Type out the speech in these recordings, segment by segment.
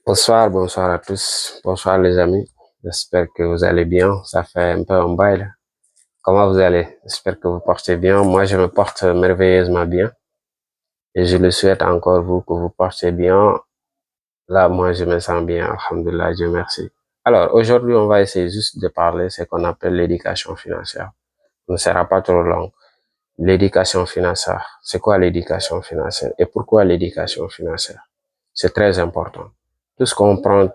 Bonsoir à tous. Bonsoir les amis. J'espère que vous allez bien. Ça fait un peu un bail là. Comment vous allez? J'espère que vous portez bien. Moi, je me porte merveilleusement bien. Et je le souhaite encore vous que vous portez bien. Là, moi, je me sens bien. Alhamdulillah, Dieu merci. Alors, aujourd'hui, on va essayer juste de parler ce qu'on appelle l'éducation financière. Ce ne sera pas trop long. L'éducation financière. C'est quoi l'éducation financière? Et pourquoi l'éducation financière? C'est très important. Tout ce qu'on prend,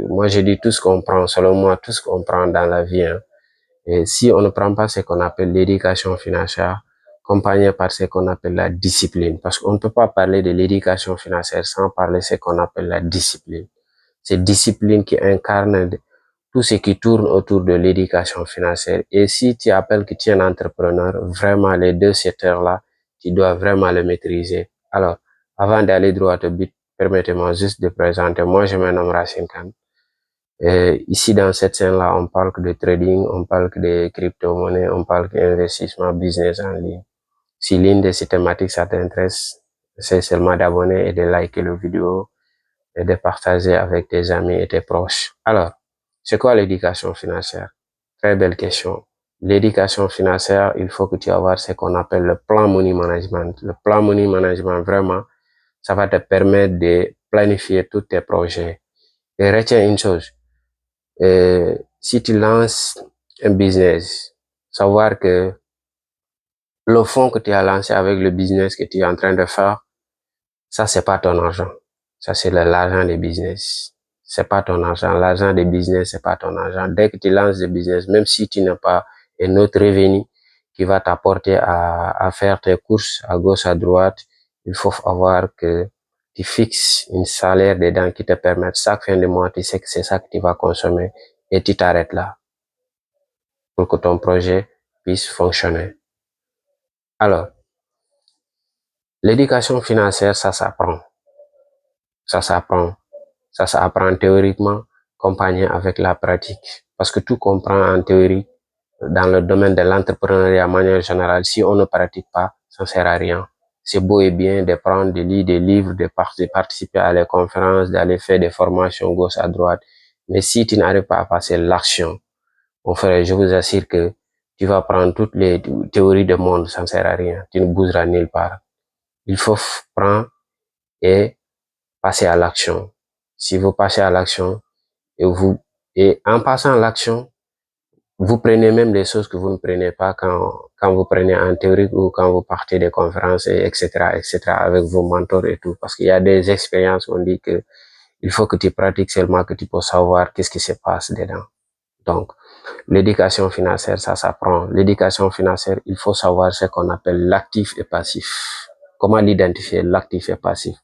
moi je dis tout ce qu'on prend, selon moi, tout ce qu'on prend dans la vie, hein, et si on ne prend pas ce qu'on appelle l'éducation financière, accompagné par ce qu'on appelle la discipline, parce qu'on ne peut pas parler de l'éducation financière sans parler de ce qu'on appelle la discipline. C'est discipline qui incarne tout ce qui tourne autour de l'éducation financière. Et si tu appelles que tu es un entrepreneur, vraiment les deux secteurs-là, tu dois vraiment le maîtriser. Alors, avant d'aller droit au but, permettez-moi juste de présenter. Moi, je me nomme Racine Khan. Ici, dans cette scène-là, on parle que de trading, on parle que de crypto-monnaies, on parle d'investissement business en ligne. Si l'une de ces thématiques, ça t'intéresse, c'est seulement d'abonner et de liker la vidéo et de partager avec tes amis et tes proches. Alors, c'est quoi l'éducation financière? Très belle question. L'éducation financière, il faut que tu aies ce qu'on appelle le plan money management. Le plan money management, vraiment, ça va te permettre de planifier tous tes projets. Et retiens une chose, si tu lances un business, savoir que le fonds que tu as lancé avec le business que tu es en train de faire, ça, c'est pas ton argent. Ça, c'est l'argent des business. C'est pas ton argent. L'argent des business, c'est pas ton argent. Dès que tu lances des business, même si tu n'as pas un autre revenu qui va t'apporter à faire tes courses à gauche, à droite, il faut avoir que tu fixes une salaire dedans qui te permette chaque fin de mois, tu sais que c'est ça que tu vas consommer et tu t'arrêtes là pour que ton projet puisse fonctionner. Alors, l'éducation financière, ça s'apprend. Ça s'apprend. Ça s'apprend théoriquement, accompagné avec la pratique. Parce que tout comprend en théorie, dans le domaine de l'entrepreneuriat de manière générale, si on ne pratique pas, ça ne sert à rien. C'est beau et bien de prendre, de lire des livres, de participer à les conférences, d'aller faire des formations gauche à droite. Mais si tu n'arrives pas à passer l'action, mon frère, je vous assure que tu vas prendre toutes les théories du monde, ça ne sert à rien. Tu ne bougeras nulle part. Il faut prendre et passer à l'action. Si vous passez à l'action, et en passant à l'action, vous prenez même des choses que vous ne prenez pas quand vous prenez en théorie ou quand vous partez des conférences, et etc., avec vos mentors et tout. Parce qu'il y a des expériences, on dit que il faut que tu pratiques seulement que tu peux savoir qu'est-ce qui se passe dedans. Donc, l'éducation financière, ça s'apprend. L'éducation financière, il faut savoir ce qu'on appelle l'actif et passif. Comment l'identifier, l'actif et passif?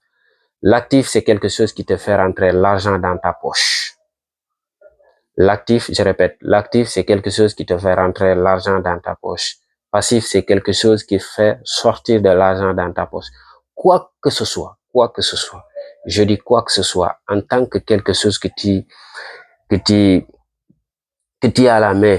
L'actif, c'est quelque chose qui te fait rentrer l'argent dans ta poche. L'actif, je répète, l'actif, c'est quelque chose qui te fait rentrer l'argent dans ta poche. Passif, c'est quelque chose qui fait sortir de l'argent dans ta poche. Quoi que ce soit, quoi que ce soit. Je dis quoi que ce soit, en tant que quelque chose que tu, que tu as à la main,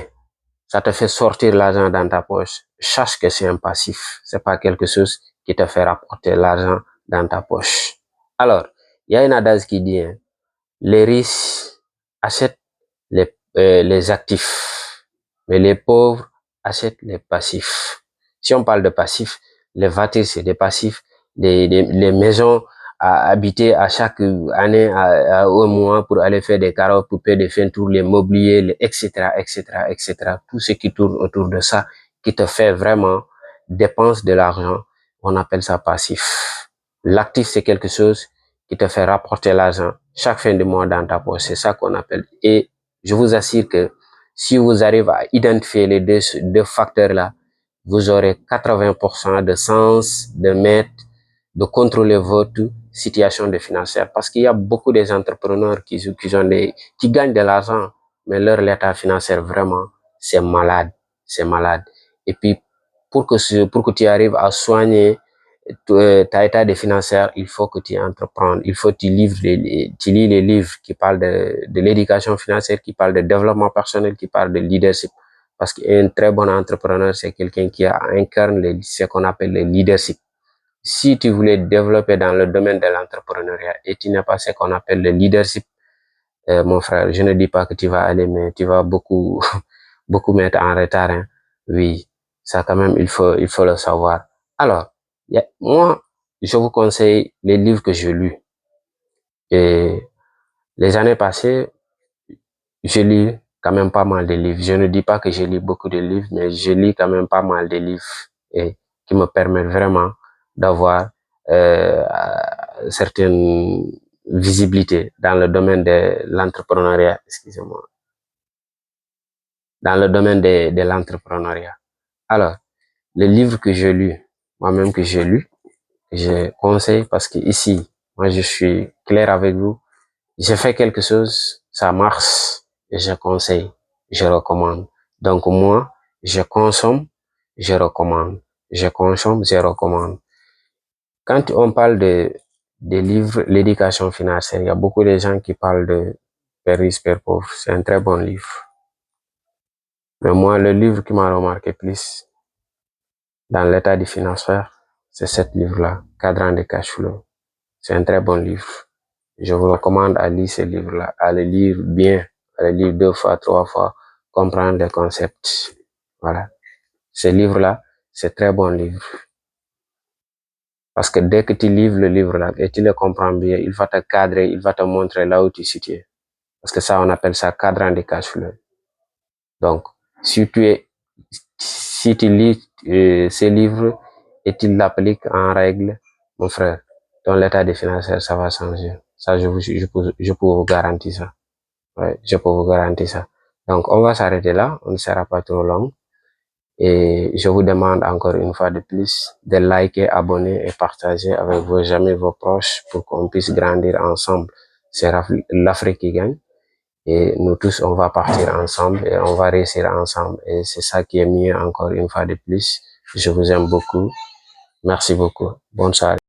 ça te fait sortir l'argent dans ta poche. Sache que c'est un passif. C'est pas quelque chose qui te fait rapporter l'argent dans ta poche. Alors, il y a une adage qui dit, hein, les riches achètent les actifs, mais les pauvres achètent les passifs. Si on parle de passifs, les voitures, c'est des passifs, les maisons à habiter à chaque année, au mois pour aller faire des carottes, pour payer des peintures, les mobiliers, etc., etc., etc. Tout ce qui tourne autour de ça, qui te fait vraiment dépenser de l'argent, on appelle ça passif. L'actif, c'est quelque chose qui te fait rapporter l'argent chaque fin de mois dans ta poche. C'est ça qu'on appelle. Et je vous assure que si vous arrivez à identifier les deux facteurs-là, vous aurez 80% de sens de mettre, de contrôler votre situation de financière. Parce qu'il y a beaucoup des entrepreneurs qui gagnent de l'argent, mais leur état financier, vraiment, c'est malade. C'est malade. Et puis, pour que tu arrives à soigner ta état de financière, il faut que tu entreprennes, il faut que tu lis les livres qui parlent de l'éducation financière, qui parlent de développement personnel, qui parlent de leadership. Parce qu'un très bon entrepreneur, c'est quelqu'un qui incarne ce qu'on appelle le leadership. si tu voulais développer dans le domaine de l'entrepreneuriat et tu n'as pas ce qu'on appelle le leadership, mon frère, je ne dis pas que tu vas aller, mais tu vas beaucoup, beaucoup mettre en retard, hein. Oui, ça quand même, il faut le savoir. Alors, moi, je vous conseille les livres que j'ai lus. Et les années passées, je lis quand même pas mal de livres. Je ne dis pas que je lis beaucoup de livres, mais je lis quand même pas mal de livres et qui me permettent vraiment d'avoir certaines visibilités dans le domaine de l'entrepreneuriat, excusez-moi, dans le domaine de l'entrepreneuriat. Alors, le livre que j'ai lu, moi-même que j'ai lu, je conseille parce que ici, moi je suis clair avec vous, j'ai fait quelque chose, ça marche, et je conseille, je recommande. Donc moi, je consomme, je recommande. Je consomme, je recommande. Quand on parle des livres, l'éducation financière, il y a beaucoup de gens qui parlent de Père riche, Père pauvre. C'est un très bon livre. Mais moi, le livre qui m'a remarqué plus dans l'état du financier, c'est ce livre-là, Cadran de cash flow. C'est un très bon livre. Je vous recommande à lire ce livre-là, à le lire bien, à le lire 2 fois, 3 fois, comprendre les concepts. Voilà. Ce livre-là, c'est un très bon livre. Parce que dès que tu livres le livre-là et tu le comprends bien, il va te cadrer, il va te montrer là où tu es situé. Parce que ça, on appelle ça cadran de cash flow. Donc, si tu lis ces livres et tu l'appliques en règle, mon frère, ton état de financier, ça va changer. Ça, je peux vous garantir ça. Ouais, je peux vous garantir ça. Donc, on va s'arrêter là. On ne sera pas trop long. Et je vous demande encore une fois de plus de liker, abonner et partager avec vos amis, vos proches pour qu'on puisse grandir ensemble. C'est l'Afrique qui gagne. Et nous tous, on va partir ensemble et on va réussir ensemble. Et c'est ça qui est mieux encore une fois de plus. Je vous aime beaucoup. Merci beaucoup. Bonne soirée.